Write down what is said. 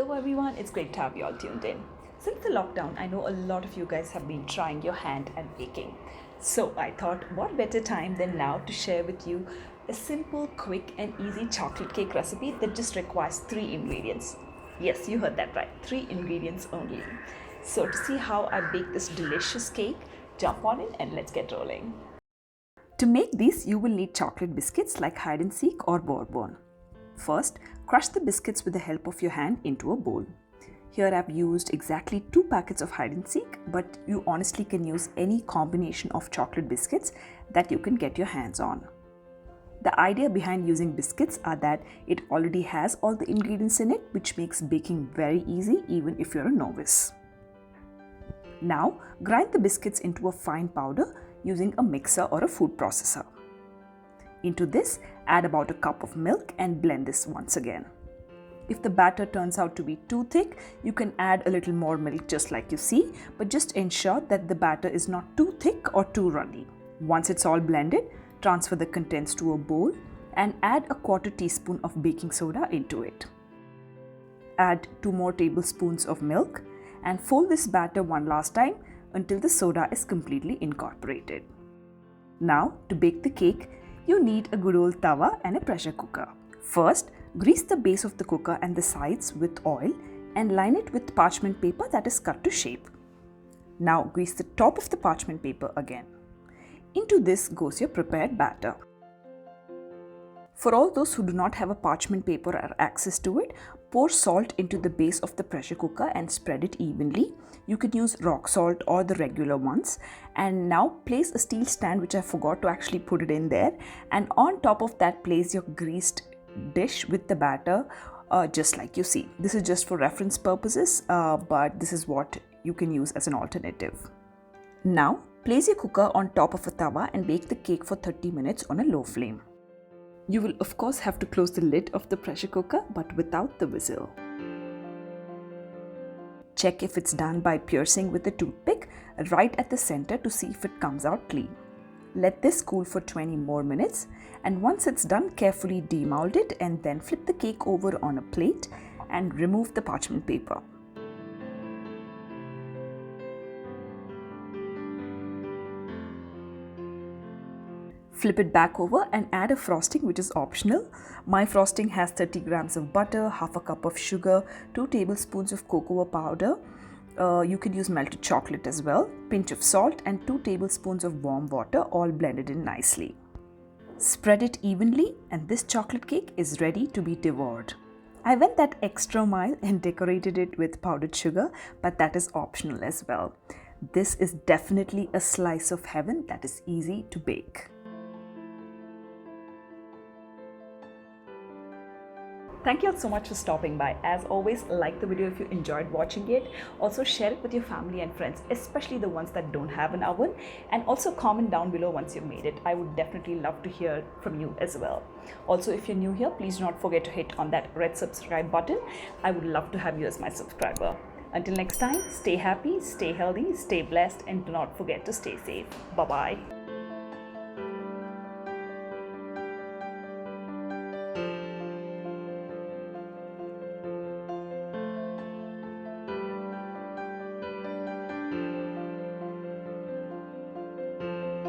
Hello everyone, it's great to have you all tuned in. Since the lockdown, I know a lot of you guys have been trying your hand at baking. So I thought, what better time than now to share with you a simple, quick and easy chocolate cake recipe that just requires 3 ingredients. Yes, you heard that right, 3 ingredients only. So to see how I bake this delicious cake, jump on in and let's get rolling. To make these, you will need chocolate biscuits like hide and seek or bourbon. First, crush the biscuits with the help of your hand into a bowl. Here I've used exactly 2 packets of hide and seek, but you honestly can use any combination of chocolate biscuits that you can get your hands on. The idea behind using biscuits are that it already has all the ingredients in it, which makes baking very easy even if you're a novice. Now, grind the biscuits into a fine powder using a mixer or a food processor. Into this, add about a cup of milk and blend this once again. If the batter turns out to be too thick, you can add a little more milk just like you see, but just ensure that the batter is not too thick or too runny. Once it's all blended, transfer the contents to a bowl and add a 1/4 teaspoon of baking soda into it. Add 2 more tablespoons of milk and fold this batter one last time until the soda is completely incorporated. Now, to bake the cake, you need a good old tawa and a pressure cooker. First, grease the base of the cooker and the sides with oil and line it with parchment paper that is cut to shape. Now, grease the top of the parchment paper again. Into this goes your prepared batter. For all those who do not have a parchment paper or access to it, pour salt into the base of the pressure cooker and spread it evenly. You can use rock salt or the regular ones. And now place a steel stand, which I forgot to actually put it in there. And on top of that, place your greased dish with the batter, just like you see. This is just for reference purposes, but this is what you can use as an alternative. Now, place your cooker on top of a tawa and bake the cake for 30 minutes on a low flame. You will of course have to close the lid of the pressure cooker, but without the whistle. Check if it's done by piercing with a toothpick right at the center to see if it comes out clean. Let this cool for 20 more minutes, and once it's done, carefully demold it and then flip the cake over on a plate and remove the parchment paper. Flip it back over and add a frosting, which is optional. My frosting has 30 grams of butter, half a cup of sugar, 2 tablespoons of cocoa powder. You can use melted chocolate as well, pinch of salt and 2 tablespoons of warm water, all blended in nicely. Spread it evenly and this chocolate cake is ready to be devoured. I went that extra mile and decorated it with powdered sugar, but that is optional as well. This is definitely a slice of heaven that is easy to bake. Thank you all so much for stopping by. As always, like the video if you enjoyed watching it. Also share it with your family and friends, especially the ones that don't have an oven. And also comment down below once you've made it. I would definitely love to hear from you as well. Also, if you're new here, please do not forget to hit on that red subscribe button. I would love to have you as my subscriber. Until next time, stay happy, stay healthy, stay blessed, and do not forget to stay safe. Bye-bye.